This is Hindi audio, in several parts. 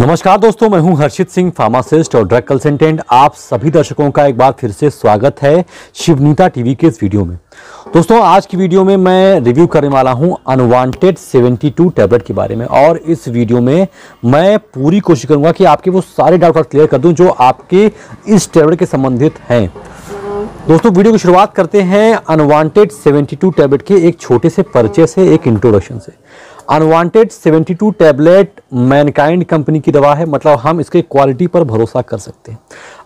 नमस्कार दोस्तों, मैं हूं हर्षित सिंह, फार्मासिस्ट और ड्रग कंसल्टेंट। आप सभी दर्शकों का एक बार फिर से स्वागत है शिवनीता टीवी के इस वीडियो में। दोस्तों, आज की वीडियो में मैं रिव्यू करने वाला हूं अनवांटेड 72 टैबलेट के बारे में। और इस वीडियो में मैं पूरी कोशिश करूंगा कि आपके वो सारे डाउट क्लियर कर दूं जो आपके इस टैबलेट के संबंधित हैं। दोस्तों, वीडियो की शुरुआत करते हैं अनवांटेड 72 टैबलेट के एक छोटे से परिचय से, एक इंट्रोडक्शन से। अनवांटेड 72 टैबलेट मैनकाइंड कंपनी की दवा है, मतलब हम इसके क्वालिटी पर भरोसा कर सकते हैं।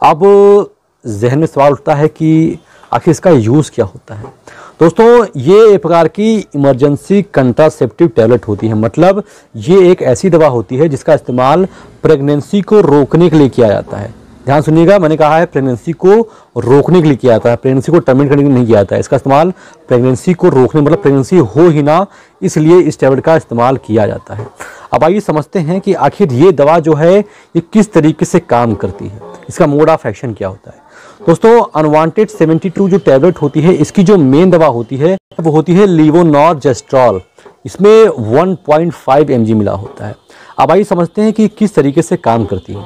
अब जहन में सवाल उठता है कि आखिर इसका यूज़ क्या होता है। दोस्तों, ये एक प्रकार की इमरजेंसी कंट्रासेप्टिव टैबलेट होती है, मतलब ये एक ऐसी दवा होती है जिसका इस्तेमाल प्रेगनेंसी को रोकने के लिए किया जाता है। ध्यान सुनिएगा, मैंने कहा है प्रेगनेंसी को रोकने के लिए किया जाता है, प्रेगनेंसी को टर्मिनेट करने के लिए नहीं किया जाता है। इसका इस्तेमाल प्रेगनेंसी को रोकने, मतलब प्रेगनेंसी हो ही ना, इसलिए इस टैबलेट का इस्तेमाल किया जाता है। अब आइए समझते हैं कि आखिर ये दवा जो है ये किस तरीके से काम करती है, इसका मोड ऑफ एक्शन क्या होता है। दोस्तों, अनवांटेड 72 जो टैबलेट होती है, इसकी जो मेन दवा होती है वो होती है लीवोनॉर्जेस्ट्रॉल। इसमें 1.5 mg मिला होता है। अब आइए समझते हैं कि किस तरीके से काम करती है।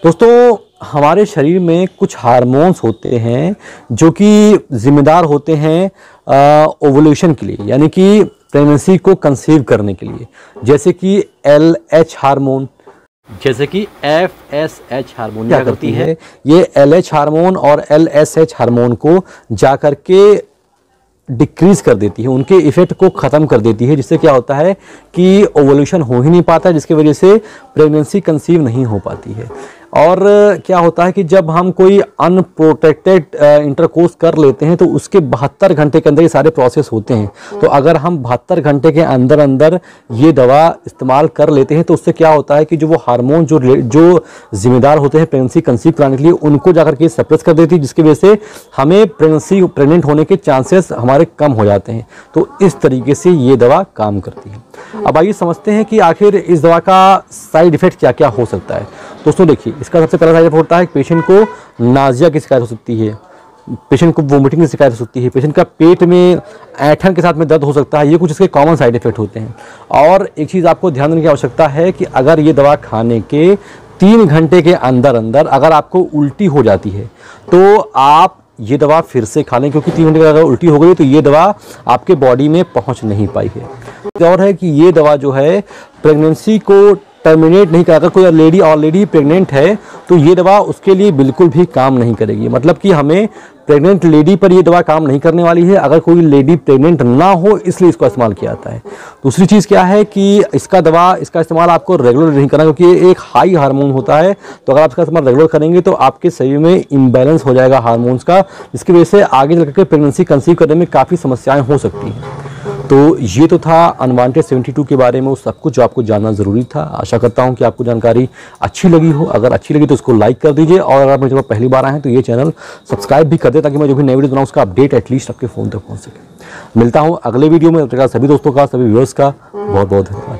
दोस्तों, हमारे शरीर में कुछ हार्मोन्स होते हैं जो कि जिम्मेदार होते हैं ओवुलेशन के लिए, यानी कि प्रेगनेंसी को कंसीव करने के लिए, जैसे कि LH हार्मोन, जैसे कि FSH हार्मोन क्या करती है, ये LH हार्मोन और LSH हार्मोन को जाकर के डिक्रीज कर देती है, उनके इफेक्ट को ख़त्म कर देती है, जिससे क्या होता है कि ओवुलेशन हो ही नहीं पाता, जिसकी वजह से प्रेगनेंसी कंसीव नहीं हो पाती है। और क्या होता है कि जब हम कोई अनप्रोटेक्टेड इंटरकोर्स कर लेते हैं तो उसके 72 घंटे के अंदर ये सारे प्रोसेस होते हैं। तो अगर हम 72 घंटे के अंदर अंदर ये दवा इस्तेमाल कर लेते हैं तो उससे क्या होता है कि जो वो हार्मोन जो जिम्मेदार होते हैं प्रेगनेंसी कंसीव कराने के लिए, उनको जाकर के सप्रेस कर देती है, जिसकी वजह से हमें प्रेगनेंट होने के चांसेस हमारे कम हो जाते हैं। तो इस तरीके से ये दवा काम करती है। अब आइए समझते हैं कि आखिर इस दवा का साइड इफेक्ट क्या क्या हो सकता है। दोस्तों देखिए, इसका सबसे पहला साइड इफेक्ट होता है कि पेशेंट को नाजिया की शिकायत हो सकती है, पेशेंट को वोमिटिंग की शिकायत हो सकती है, पेशेंट का पेट में ऐंठन के साथ में दर्द हो सकता है। ये कुछ इसके कॉमन साइड इफेक्ट होते हैं। और एक चीज़ आपको ध्यान देने की आवश्यकता है कि अगर ये दवा खाने के 3 घंटे के अंदर अंदर अगर आपको उल्टी हो जाती है तो आप ये दवा फिर से खा लें, क्योंकि 3 घंटे अगर उल्टी हो गई तो ये दवा आपके बॉडी में पहुंच नहीं पाई है। और है कि ये दवा जो है प्रेगनेंसी को टर्मिनेट नहीं कर, अगर कोई लेडी ऑलरेडी प्रेग्नेंट है तो ये दवा उसके लिए बिल्कुल भी काम नहीं करेगी। मतलब कि हमें प्रेग्नेंट लेडी पर ये दवा काम नहीं करने वाली है, अगर कोई लेडी प्रेग्नेंट ना हो इसलिए इसका इस्तेमाल किया जाता है। दूसरी चीज़ क्या है कि इसका इस्तेमाल आपको रेगुलर नहीं करना, क्योंकि ये एक हाई हार्मोन होता है। तो अगर आप इसका इस्तेमाल रेगुलर करेंगे तो आपके शरीर में इम्बैलेंस हो जाएगा हार्मोन्स का, जिसकी वजह से आगे चल करके प्रेगनेंसी कंसीव करने में काफ़ी समस्याएँ हो सकती हैं। तो ये तो था अनवांटेड 72 के बारे में वो सब कुछ जो आपको जानना ज़रूरी था। आशा करता हूँ कि आपको जानकारी अच्छी लगी हो। अगर अच्छी लगी तो उसको लाइक कर दीजिए, और अगर आप मेरे चैनल पहली बार आए हैं तो ये चैनल सब्सक्राइब भी कर दे, ताकि मैं जो भी नई वीडियो बनाऊँ उसका अपडेट एटलीस्ट आपके फ़ोन तक पहुँच सके। मिलता हूँ अगले वीडियो में। सभी दोस्तों का, सभी व्यूअर्स का बहुत बहुत धन्यवाद।